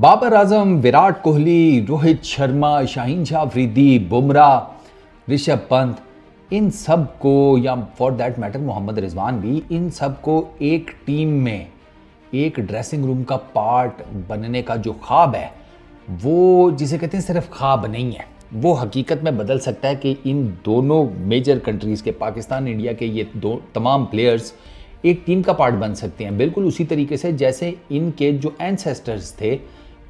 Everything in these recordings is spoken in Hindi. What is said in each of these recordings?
बाबर आजम, विराट कोहली, रोहित शर्मा, शाहीन शाह अफरीदी, बुमराह, ऋषभ पंत, इन सब को, या for that matter Mohammad Rizwan भी, इन सब को एक टीम में एक ड्रेसिंग रूम का पार्ट बनने का जो ख्वाब है, वो जिसे कहते हैं सिर्फ ख्वाब नहीं है, वो हकीकत में बदल सकता है कि इन दोनों मेजर कंट्रीज़ के, पाकिस्तान इंडिया के ये दो तमाम प्लेयर्स एक टीम का पार्ट बन सकते हैं। बिल्कुल उसी तरीके से जैसे इनके जो एंसेस्टर्स थे,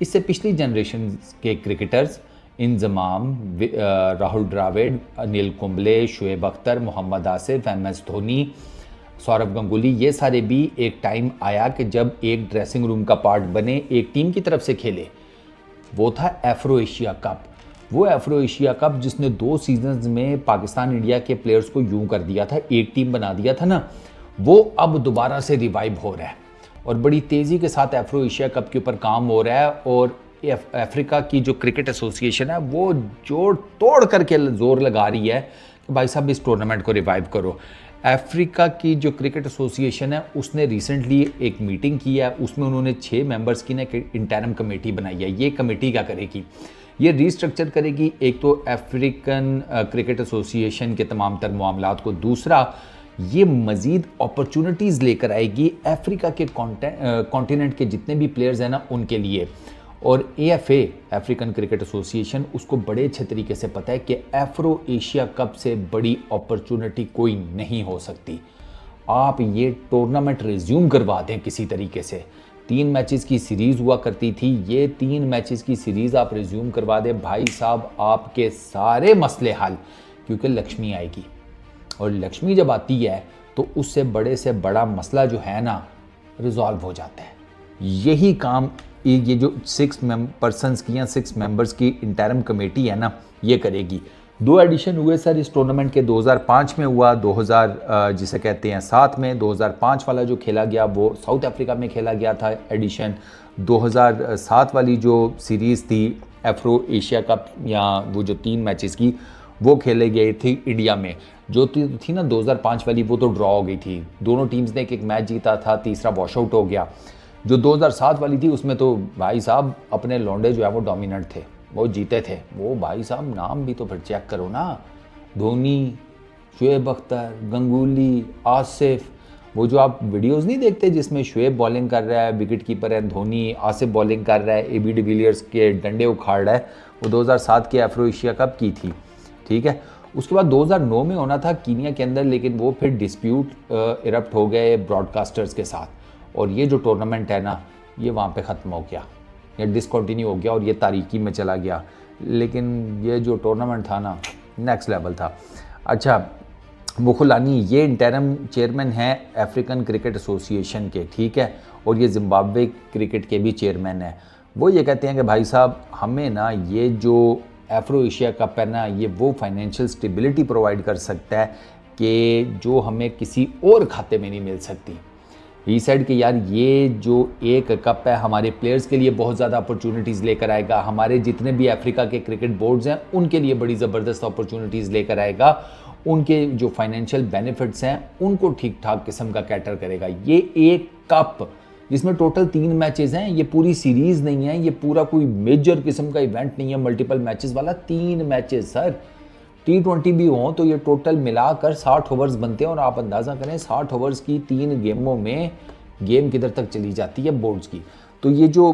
इससे पिछली जनरेशन के क्रिकेटर्स, इंजमाम, राहुल द्रविड़, अनिल कुंबले, शुएब अख्तर, मोहम्मद आसिफ, MS धोनी, सौरव गंगुली, ये सारे भी एक टाइम आया कि जब एक ड्रेसिंग रूम का पार्ट बने, एक टीम की तरफ से खेले। वो था एफ्रो एशिया कप। वो एफ्रो एशिया कप जिसने 2 सीजन्स में पाकिस्तान इंडिया के प्लेयर्स को यूं कर दिया था, एक टीम बना दिया था ना, वो अब दोबारा से रिवाइव हो रहा है और बड़ी तेज़ी के साथ एफ्रो एशिया कप के ऊपर काम हो रहा है। और अफ्रीका की जो क्रिकेट एसोसिएशन है वो जोड़ तोड़ करके जोर लगा रही है कि भाई साहब इस टूर्नामेंट को रिवाइव करो। अफ्रीका की जो क्रिकेट एसोसिएशन है उसने रिसेंटली एक मीटिंग की है, उसमें उन्होंने 6 मेंबर्स की ना इंटरिम कमेटी बनाई है। ये कमेटी क्या करेगी? ये रीस्ट्रक्चर करेगी, एक तो अफ्रीकन क्रिकेट एसोसिएशन के तमाम तर मामलात को, दूसरा ये मज़ीद अपॉर्चुनिटीज़ लेकर आएगी अफ्रीका के कॉन्टिनेंट के जितने भी प्लेयर्स हैं ना उनके लिए। और AFA, अफ्रीकन क्रिकेट एसोसिएशन, उसको बड़े अच्छे तरीके से पता है कि एफ्रो एशिया कप से बड़ी अपॉर्चुनिटी कोई नहीं हो सकती। आप ये टूर्नामेंट रिज्यूम करवा दें किसी तरीके से। 3 मैचेस की सीरीज़ हुआ करती थी, ये 3 मैचेस की सीरीज़ आप रिज्यूम करवा दें, भाई साहब आपके सारे मसले हल, क्योंकि लक्ष्मी आएगी और लक्ष्मी जब आती है तो उससे बड़े से बड़ा मसला जो है ना रिजॉल्व हो जाता है। यही काम ये जो 6 पर्सन्स की या 6 मेंबर्स की इंटरिम कमेटी है ना, ये करेगी। 2 एडिशन हुए सर इस टूर्नामेंट के। 2005 में हुआ, 2000 जिसे कहते हैं 7 में, 2005 वाला जो खेला गया वो साउथ अफ्रीका में खेला गया था एडिशन। 2007 वाली जो सीरीज़ थी एफ्रो एशिया कप, या वो जो 3 मैचेस की, वो खेले गए थे इंडिया में। जो थी ना 2005 वाली, वो तो ड्रॉ हो गई थी, दोनों टीम्स ने एक मैच जीता था, तीसरा वॉश आउट हो गया। जो 2007 वाली थी उसमें तो भाई साहब अपने लौंडे जो है वो डोमिनेंट थे, वो जीते थे। वो भाई साहब नाम भी तो फिर चेक करो ना, धोनी, शुएब अख्तर, गंगुली, आसिफ। वो जो आप वीडियोस नहीं देखते जिसमें शुएब बॉलिंग कर रहा है, विकेट कीपर है धोनी, आसिफ बॉलिंग कर रहा है, AB डिविलियर्स के डंडे उखाड़ रहा है, वो 2007 के एफ्रो एशिया कप की थी। ठीक है, उसके बाद 2009 में होना था कीनिया के अंदर, लेकिन वो फिर डिस्प्यूट इरप्ट हो गए ब्रॉडकास्टर्स के साथ, और ये जो टूर्नामेंट है ना ये वहाँ पे ख़त्म हो गया, ये डिसकंटिन्यू हो गया और ये तारीकी में चला गया। लेकिन ये जो टूर्नामेंट था ना नेक्स्ट लेवल था। अच्छा, मुखुलानी ये इंटरिम चेयरमैन हैं अफ्रीकन क्रिकेट एसोसिएशन के, ठीक है, और ये जिम्बाब्वे क्रिकेट के भी चेयरमैन हैं। वो ये कहते हैं कि भाई साहब हमें ना ये जो एफ्रो एशिया कप है ना, ये वो फाइनेंशियल स्टेबिलिटी प्रोवाइड कर सकता है कि जो हमें किसी और खाते में नहीं मिल सकती। ही सेड कि यार ये जो एक कप है हमारे प्लेयर्स के लिए बहुत ज़्यादा अपॉर्चुनिटीज़ लेकर आएगा, हमारे जितने भी अफ्रीका के क्रिकेट बोर्ड्स हैं उनके लिए बड़ी ज़बरदस्त अपॉर्चुनिटीज़ लेकर आएगा, उनके जो फाइनेंशियल बेनिफिट्स हैं उनको ठीक ठाक किस्म का कैटर करेगा। ये एक कप जिसमें टोटल 3 मैचेस हैं, ये पूरी सीरीज़ नहीं है, ये पूरा कोई मेजर किस्म का इवेंट नहीं है मल्टीपल मैचेस वाला, 3 मैचेस सर। T20 भी हो तो ये टोटल मिलाकर 60 ओवर्स बनते हैं, और आप अंदाज़ा करें 60 ओवर्स की 3 गेमों में गेम किधर तक चली जाती है बोर्ड्स की। तो ये जो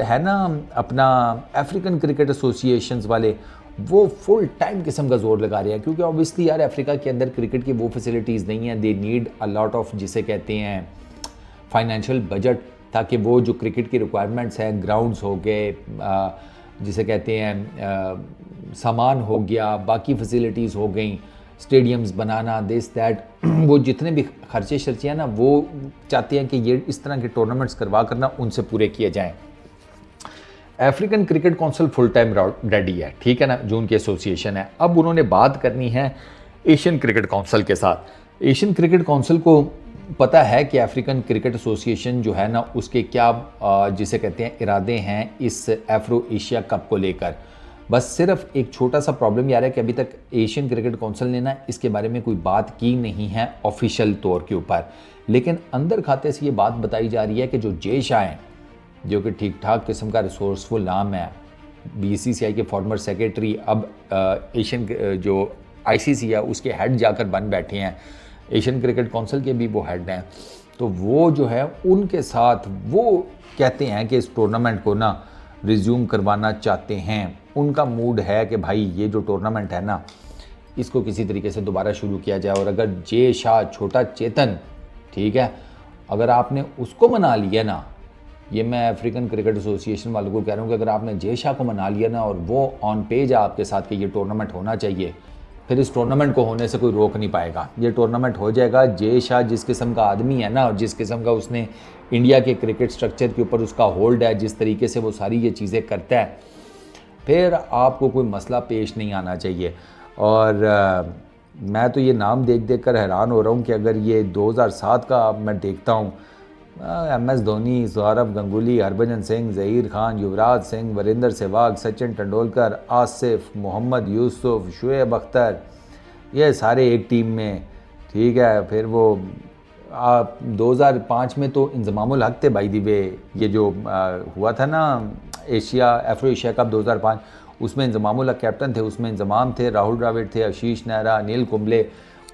है ना अपना अफ्रीकन क्रिकेट एसोसिएशंस वाले, वो फुल टाइम किस्म का जोर लगा रहे हैं, क्योंकि ऑब्वियसली यार अफ्रीका के अंदर क्रिकेट की वो फैसिलिटीज़ नहीं है। They need a lot of जिसे कहते हैं फाइनेंशियल बजट, ताकि वो जो क्रिकेट की रिक्वायरमेंट्स हैं, ग्राउंड्स हो गए, जिसे कहते हैं सामान हो गया, बाकी फैसिलिटीज़ हो गई, स्टेडियम्स बनाना, दिस दैट, वो जितने भी खर्चे शर्चे हैं ना वो चाहते हैं कि ये इस तरह के टूर्नामेंट्स करवा करना उनसे पूरे किए जाएं। African cricket council full time ready है, ठीक है ना, जो उनकी एसोसिएशन है। अब उन्होंने बात करनी है एशियन क्रिकेट काउंसिल के साथ। एशियन क्रिकेट काउंसिल को पता है कि अफ्रीकन क्रिकेट एसोसिएशन जो है ना उसके क्या जिसे कहते हैं इरादे हैं इस एफ्रो एशिया कप को लेकर। बस सिर्फ एक छोटा सा प्रॉब्लम ये आ रहा है कि अभी तक एशियन क्रिकेट काउंसिल ने ना इसके बारे में कोई बात की नहीं है ऑफिशियल तौर के ऊपर, लेकिन अंदर खाते से ये बात बताई जा रही है कि जो जय शाह हैं जो कि ठीक ठाक किस्म का रिसोर्सफुल नाम है। BCCI के फॉर्मर सेक्रेटरी अब एशियन जो ICC है उसके हेड जाकर बन बैठे हैं, एशियन क्रिकेट काउंसिल के भी वो हेड हैं। तो वो जो है उनके साथ वो कहते हैं कि इस टूर्नामेंट को ना रिज्यूम करवाना चाहते हैं। उनका मूड है कि भाई ये जो टूर्नामेंट है ना इसको किसी तरीके से दोबारा शुरू किया जाए। और अगर जे शाह छोटा चेतन, ठीक है, अगर आपने उसको मना लिया ना, ये मैं अफ्रीकन क्रिकेट एसोसिएशन वालों को कह रहा हूँ कि अगर आपने जे शाह को मना लिया ना और वो ऑन पेज है आपके साथ कि ये टूर्नामेंट होना चाहिए, फिर इस टूर्नामेंट को होने से कोई रोक नहीं पाएगा। ये टूर्नामेंट हो जाएगा। जे शाह जिस किस्म का आदमी है ना और जिस किस्म का उसने इंडिया के क्रिकेट स्ट्रक्चर के ऊपर उसका होल्ड है, जिस तरीके से वो सारी ये चीज़ें करता है, फिर आपको कोई मसला पेश नहीं आना चाहिए। और मैं तो ये नाम देख देख कर हैरान हो रहा हूँ कि अगर ये 2007 का मैं देखता हूँ, MS धोनी, सौरव गंगुली, हरभजन सिंह, ज़हीर खान, युवराज सिंह, वीरेंद्र सहवाग, सचिन तेंदुलकर, आसिफ, मोहम्मद यूसुफ, शुएब अख्तर, ये सारे एक टीम में, ठीक है। फिर वो 2005 में तो इंज़मामुल हक थे बाय द वे, ये जो हुआ था ना अफ्रो एशिया कप 2005, उसमें इंज़मामुल हक कैप्टन थे, उसमें इंज़माम थे, राहुल द्रविड़ थे, आशीष नेहरा, अनिल कुंबले,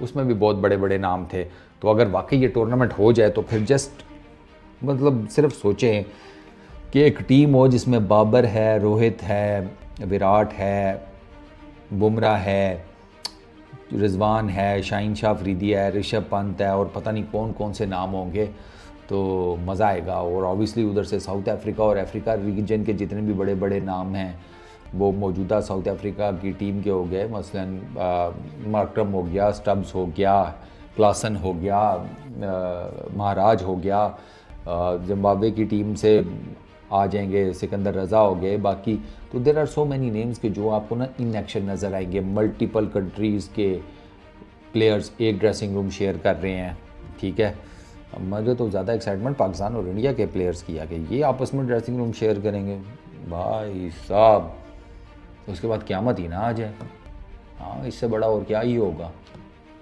उसमें भी बहुत बड़े बड़े नाम थे। तो अगर वाकई ये टूर्नामेंट हो जाए तो फिर जस्ट मतलब सिर्फ सोचें कि एक टीम हो जिसमें बाबर है, रोहित है, विराट है, बुमराह है, रिजवान है, शाहीन शाह अफरीदी है, ऋषभ पंत है और पता नहीं कौन कौन से नाम होंगे, तो मज़ा आएगा। और ऑब्वियसली उधर से साउथ अफ्रीका और अफ्रीका रीजन के जितने भी बड़े बड़े नाम हैं वो मौजूदा साउथ अफ्रीका की टीम के हो गए। मसलन मार्क्रम हो गया, स्टब्स हो गया, क्लासन हो गया, महाराज हो गया, जिम्बाब्वे की टीम से आ जाएंगे, सिकंदर रज़ा हो गए, बाकी तो there are so many names के जो आपको ना इन एक्शन नज़र आएंगे। मल्टीपल कंट्रीज़ के प्लेयर्स एक ड्रेसिंग रूम शेयर कर रहे हैं, ठीक है। मुझे तो ज़्यादा एक्साइटमेंट पाकिस्तान और इंडिया के प्लेयर्स की आ गई, ये आपस में ड्रेसिंग रूम शेयर करेंगे भाई साहब, तो उसके बाद क़यामत ही ना आ जाए। हाँ, इससे बड़ा और क्या ही होगा,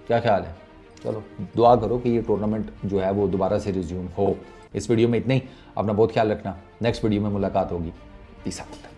क्या ख्याल है? चलो दुआ करो कि ये टूर्नामेंट जो है वो दोबारा से रिज्यूम हो। इस वीडियो में इतना ही, अपना बहुत ख्याल रखना, नेक्स्ट वीडियो में मुलाकात होगी। Peace out.